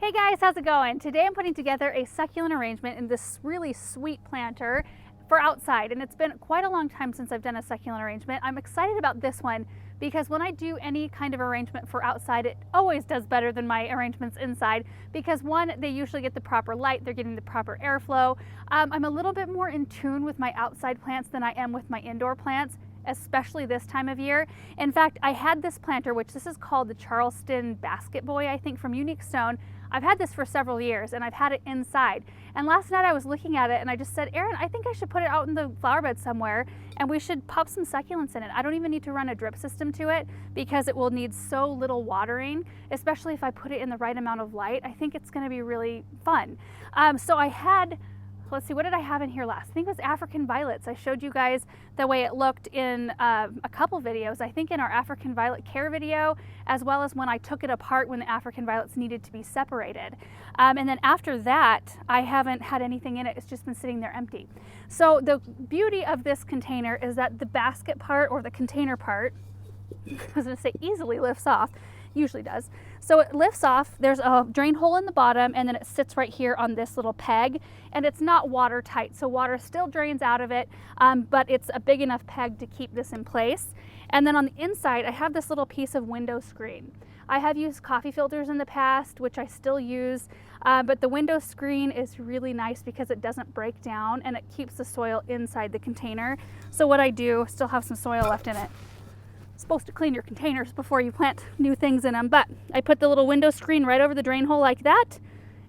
Hey guys, how's it going? Today I'm putting together a succulent arrangement in this really sweet planter for outside, and it's been quite a long time since I've done a succulent arrangement. I'm excited about this one because when I do any kind of arrangement for outside, it always does better than my arrangements inside because one, they usually get the proper light, they're getting the proper airflow. I'm a little bit more in tune with my outside plants than I am with my indoor plants, especially this time of year. In fact, I had this planter, which this is called the Charleston Basket Boy, I think, from Unique Stone. I've had this for several years and I've had it inside. And last night I was looking at it and I just said, Erin, I think I should put it out in the flower bed somewhere and we should pop some succulents in it. I don't even need to run a drip system to it because it will need so little watering, especially if I put it in the right amount of light. I think it's going to be really fun. So I had, let's see, what did I have in here last? I think it was African violets. I showed you guys the way it looked in a couple videos. I think in our African violet care video, as well as when I took it apart when the African violets needed to be separated. And then after that, I haven't had anything in it. It's just been sitting there empty. So the beauty of this container is that the basket part or the container part, I was gonna say easily lifts off, usually does. So it lifts off, there's a drain hole in the bottom and then it sits right here on this little peg and it's not watertight, so water still drains out of it, but it's a big enough peg to keep this in place. And then on the inside, I have this little piece of window screen. I have used coffee filters in the past, which I still use, but the window screen is really nice because it doesn't break down and it keeps the soil inside the container. So what I do, still have some soil left in it. Supposed to clean your containers before you plant new things in them, but I put the little window screen right over the drain hole like that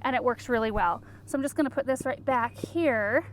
and it works really well. So I'm just going to put this right back here.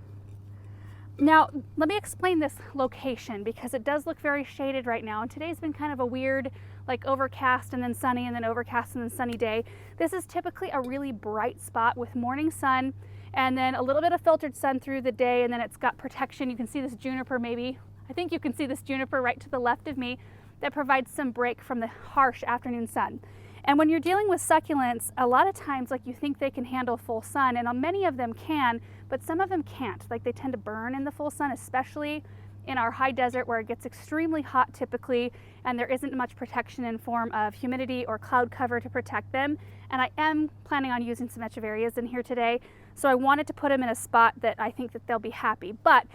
Now let me explain this location because it does look very shaded right now, and today's been kind of a weird, like overcast and then sunny and then overcast and then sunny day. This is typically a really bright spot with morning sun and then a little bit of filtered sun through the day, and then it's got protection. You can see this juniper, maybe I think you can see this juniper right to the left of me, that provides some break from the harsh afternoon sun. And when you're dealing with succulents, a lot of times, like, you think they can handle full sun, and many of them can, but some of them can't. Like, they tend to burn in the full sun, especially in our high desert where it gets extremely hot typically, and there isn't much protection in form of humidity or cloud cover to protect them. And I am planning on using some echeverias in here today, so I wanted to put them in a spot that I think that they'll be happy. But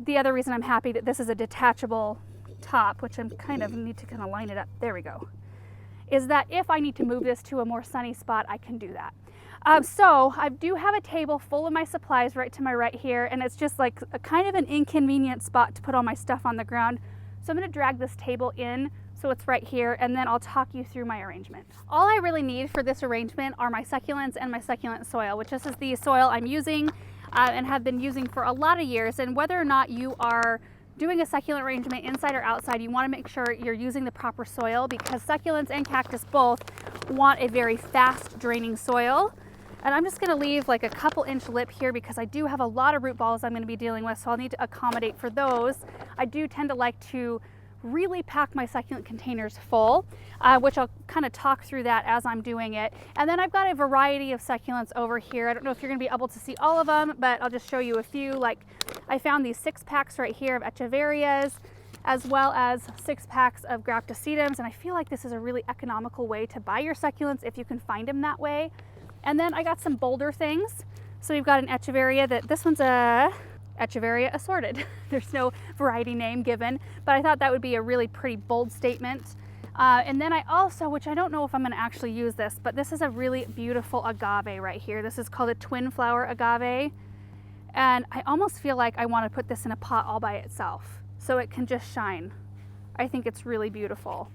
the other reason I'm happy that this is a detachable top, which I'm need to line it up, there we go, is that if I need to move this to a more sunny spot, I can do that. So I do have a table full of my supplies right to my right here, and it's just like a kind of an inconvenient spot to put all my stuff on the ground. So I'm going to drag this table in so it's right here, and then I'll talk you through my arrangement. All I really need for this arrangement are my succulents and my succulent soil, which this is the soil I'm using and have been using for a lot of years. And whether or not you are doing a succulent arrangement inside or outside, you want to make sure you're using the proper soil because succulents and cactus both want a very fast draining soil. And I'm just going to leave like a couple inch lip here because I do have a lot of root balls I'm going to be dealing with, so I'll need to accommodate for those. I do tend to like to really pack my succulent containers full, which I'll kind of talk through that as I'm doing it. And then I've got a variety of succulents over here. I don't know if you're going to be able to see all of them, but I'll just show you a few. Like, I found these 6-packs right here of echeverias, as well as 6 packs of graptosedums, and I feel like this is a really economical way to buy your succulents if you can find them that way. And then I got some bolder things. So we've got an echeveria that, this one's a Echeveria assorted. There's no variety name given, but I thought that would be a really pretty bold statement. And then I also, which I don't know if I'm going to actually use this, but this is a really beautiful agave right here. This is called a twin flower agave. And I almost feel like I want to put this in a pot all by itself so it can just shine. I think it's really beautiful.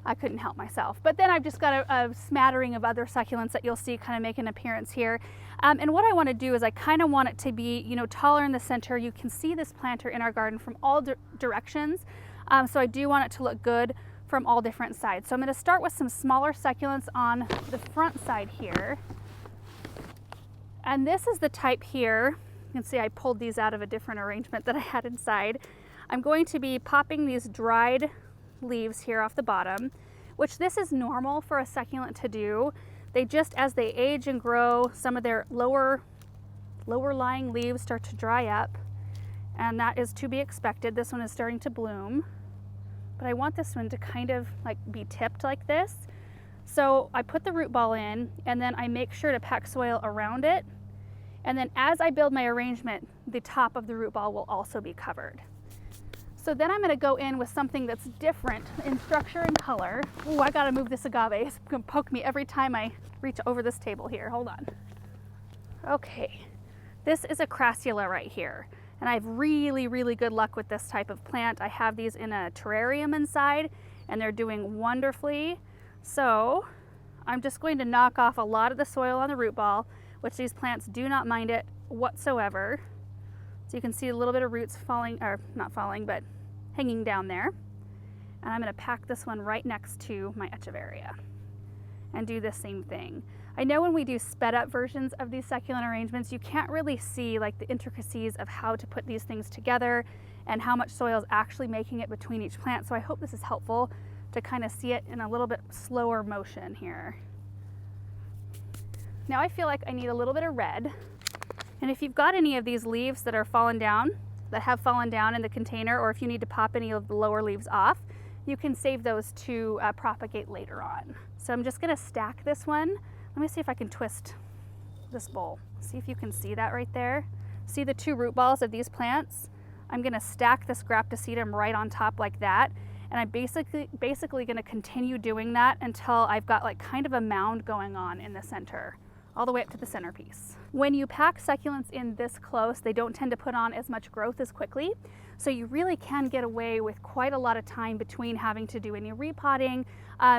I couldn't help myself. But then I've just got a smattering of other succulents that you'll see kind of make an appearance here. And what I want to do is I kind of want it to be, you know, taller in the center. You can see this planter in our garden from all directions. So I do want it to look good from all different sides. So I'm going to start with some smaller succulents on the front side here. And this is the type here. You can see I pulled these out of a different arrangement that I had inside. I'm going to be popping these dried leaves here off the bottom, which this is normal for a succulent to do. They just, as they age and grow, some of their lower lying leaves start to dry up, and that is to be expected. This one is starting to bloom, but I want this one to kind of like be tipped like this So I put the root ball in, and then I make sure to pack soil around it. And then as I build my arrangement, the top of the root ball will also be covered. So then I'm gonna go in with something that's different in structure and color. Ooh, I gotta move this agave. It's gonna poke me every time I reach over this table here. Hold on. Okay, this is a crassula right here. And I have really, really good luck with this type of plant. I have these in a terrarium inside, and they're doing wonderfully. So I'm just going to knock off a lot of the soil on the root ball, which these plants do not mind it whatsoever. So you can see a little bit of roots falling, or not falling, but hanging down there. And I'm gonna pack this one right next to my echeveria and do the same thing. I know when we do sped up versions of these succulent arrangements, you can't really see like the intricacies of how to put these things together and how much soil is actually making it between each plant. So I hope this is helpful to kind of see it in a little bit slower motion here. Now I feel like I need a little bit of red. And if you've got any of these leaves that are fallen down, that have fallen down in the container, or if you need to pop any of the lower leaves off, you can save those to propagate later on. So I'm just gonna stack this one. Let me see if I can twist this bowl. See if you can see that right there. See the two root balls of these plants? I'm gonna stack this graptosetum right on top like that. And I'm basically gonna continue doing that until I've got like kind of a mound going on in the center, all the way up to the centerpiece. When you pack succulents in this close, they don't tend to put on as much growth as quickly. So you really can get away with quite a lot of time between having to do any repotting,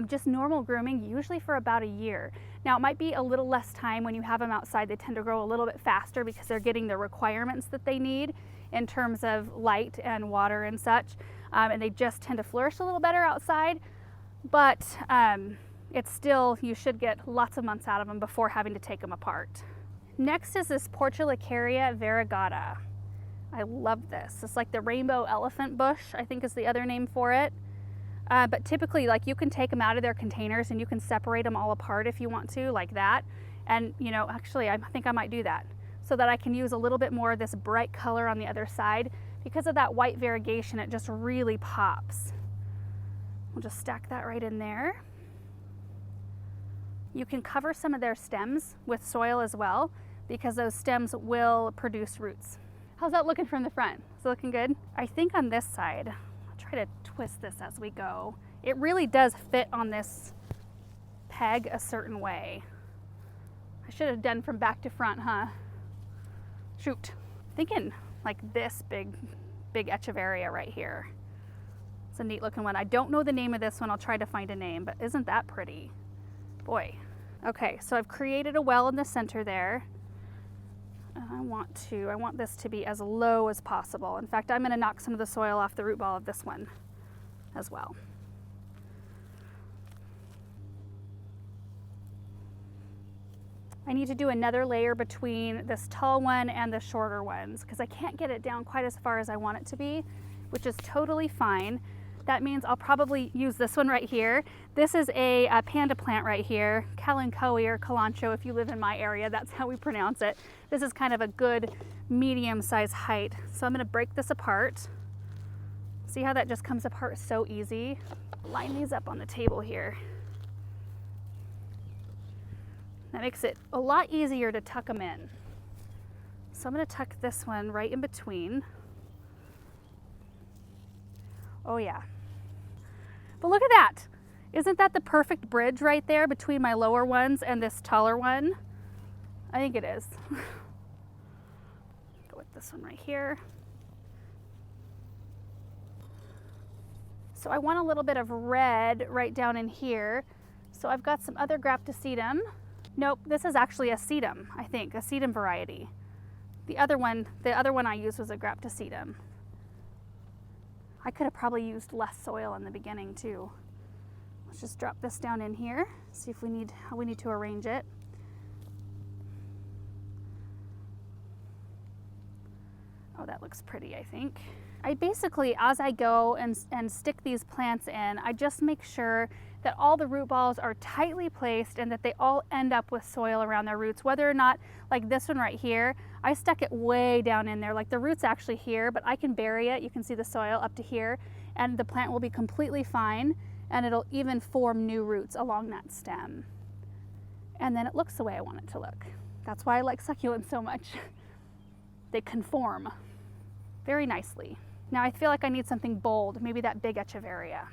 just normal grooming, usually for about a year. Now it might be a little less time when you have them outside. They tend to grow a little bit faster because they're getting the requirements that they need in terms of light and water and such. And they just tend to flourish a little better outside. But it's still, you should get lots of months out of them before having to take them apart. Next is this Portulacaria variegata. I love this. It's like the rainbow elephant bush, I think is the other name for it. But typically, like, you can take them out of their containers and you can separate them all apart if you want to, like that. And you know, actually, I think I might do that so that I can use a little bit more of this bright color on the other side. Because of that white variegation, it just really pops. We'll just stack that right in there. You can cover some of their stems with soil as well, because those stems will produce roots. How's that looking from the front? Is it looking good? I think on this side, I'll try to twist this as we go. It really does fit on this peg a certain way. I should have done from back to front, huh? Shoot. Thinking like this big echeveria right here. It's a neat looking one. I don't know the name of this one. I'll try to find a name, but isn't that pretty? Boy. Okay, so I've created a well in the center there. And I want this to be as low as possible. In fact, I'm gonna knock some of the soil off the root ball of this one as well. I need to do another layer between this tall one and the shorter ones because I can't get it down quite as far as I want it to be, which is totally fine. That means I'll probably use this one right here. This is a panda plant right here, Kalanchoe or Kalancho if you live in my area, that's how we pronounce it. This is kind of a good medium-sized height. So I'm gonna break this apart. See how that just comes apart so easy? Line these up on the table here. That makes it a lot easier to tuck them in. So I'm gonna tuck this one right in between. Oh yeah. But look at that. Isn't that the perfect bridge right there between my lower ones and this taller one? I think it is. Go with this one right here. So I want a little bit of red right down in here. So I've got some other graptosetum. Nope, this is actually a sedum, I think, a sedum variety. The other one I used was a graptosetum. I could have probably used less soil in the beginning too. Let's just drop this down in here, see if how we need to arrange it. Oh, that looks pretty, I think. I basically, as I go and stick these plants in, I just make sure that all the root balls are tightly placed and that they all end up with soil around their roots, whether or not, like this one right here, I stuck it way down in there, like the root's actually here, but I can bury it. You can see the soil up to here and the plant will be completely fine. and it'll even form new roots along that stem. And then it looks the way I want it to look. That's why I like succulents so much. They conform very nicely. Now I feel like I need something bold, maybe that big echeveria.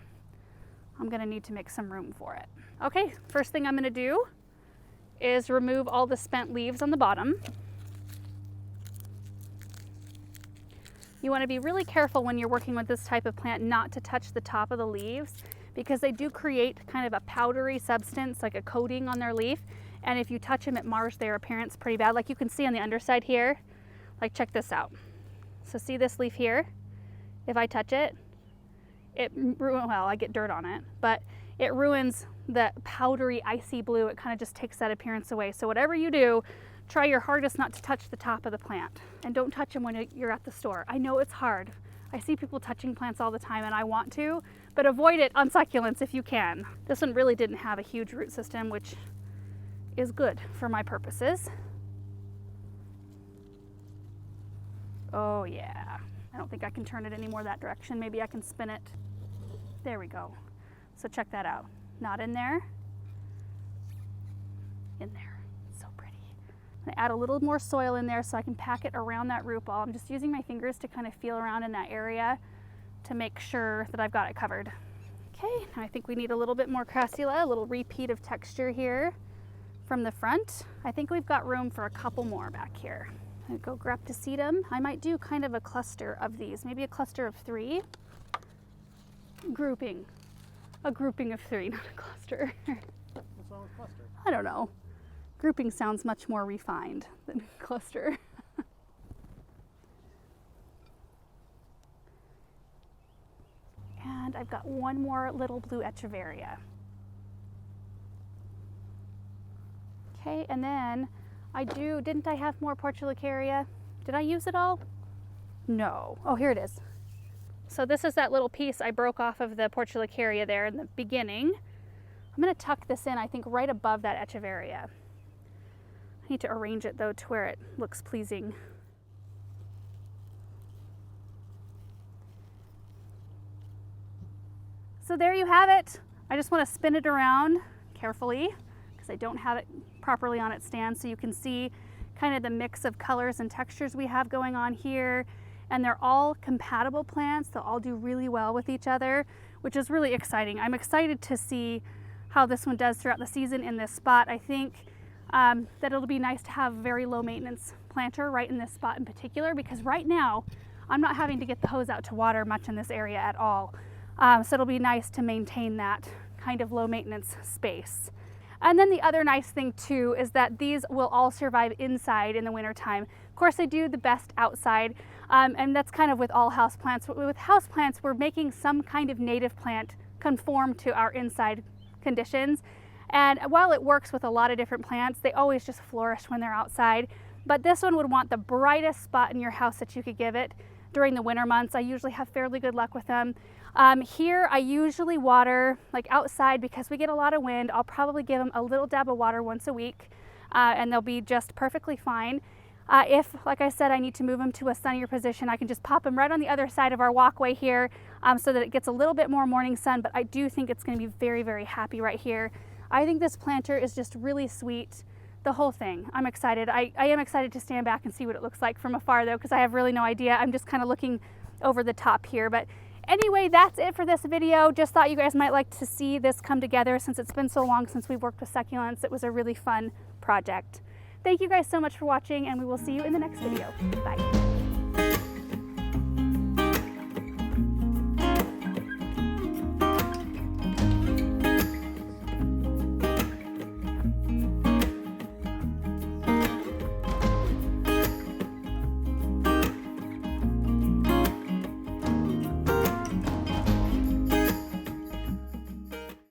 I'm gonna need to make some room for it. Okay, first thing I'm gonna do is remove all the spent leaves on the bottom. You wanna be really careful when you're working with this type of plant not to touch the top of the leaves, because they do create kind of a powdery substance, like a coating on their leaf. And if you touch them, it mars their appearance pretty bad. Like you can see on the underside here, like check this out. So see this leaf here? If I touch it, well, I get dirt on it, but it ruins the powdery, icy blue. It kind of just takes that appearance away. So whatever you do, try your hardest not to touch the top of the plant. And don't touch them when you're at the store. I know it's hard. I see people touching plants all the time and I want to, but avoid it on succulents if you can. This one really didn't have a huge root system, which is good for my purposes. Oh yeah. I don't think I can turn it any more that direction. Maybe I can spin it. There we go. So check that out. Not in there. In there. So pretty. I'm gonna add a little more soil in there so I can pack it around that root ball. I'm just using my fingers to kind of feel around in that area to make sure that I've got it covered. Okay, now I think we need a little bit more crassula, a little repeat of texture here from the front. I think we've got room for a couple more back here. I'm gonna go graptocetum. I might do kind of a cluster of these, maybe a cluster of 3. Grouping. A grouping of 3, not a cluster. What's wrong with cluster? I don't know. Grouping sounds much more refined than cluster. And I've got one more little blue echeveria. Okay, and then didn't I have more portulacaria? Did I use it all? No. Oh, here it is. So this is that little piece I broke off of the portulacaria there in the beginning. I'm gonna tuck this in, I think, right above that echeveria. I need to arrange it though to where it looks pleasing. So there you have it. I just want to spin it around carefully because I don't have it properly on its stand, so you can see kind of the mix of colors and textures we have going on here. And they're all compatible plants. They'll all do really well with each other, which is really exciting. I'm excited to see how this one does throughout the season in this spot. I think that it'll be nice to have a very low maintenance planter right in this spot in particular, because right now I'm not having to get the hose out to water much in this area at all. So it'll be nice to maintain that kind of low maintenance space. And then the other nice thing too is that these will all survive inside in the wintertime. Of course, they do the best outside, and that's kind of with all houseplants. With houseplants, we're making some kind of native plant conform to our inside conditions. And while it works with a lot of different plants, they always just flourish when they're outside. But this one would want the brightest spot in your house that you could give it during the winter months. I usually have fairly good luck with them. Here I usually water like outside because we get a lot of wind. I'll probably give them a little dab of water once a week and they'll be just perfectly fine. If, like I said, I need to move them to a sunnier position, I can just pop them right on the other side of our walkway here so that it gets a little bit more morning sun, but I do think it's going to be very, very happy right here. I think this planter is just really sweet. The whole thing. I'm excited. I am excited to stand back and see what it looks like from afar though, because I have really no idea. I'm just kind of looking over the top here. But anyway, that's it for this video. Just thought you guys might like to see this come together since it's been so long since we've worked with succulents. It was a really fun project. Thank you guys so much for watching, and we will see you in the next video. Bye.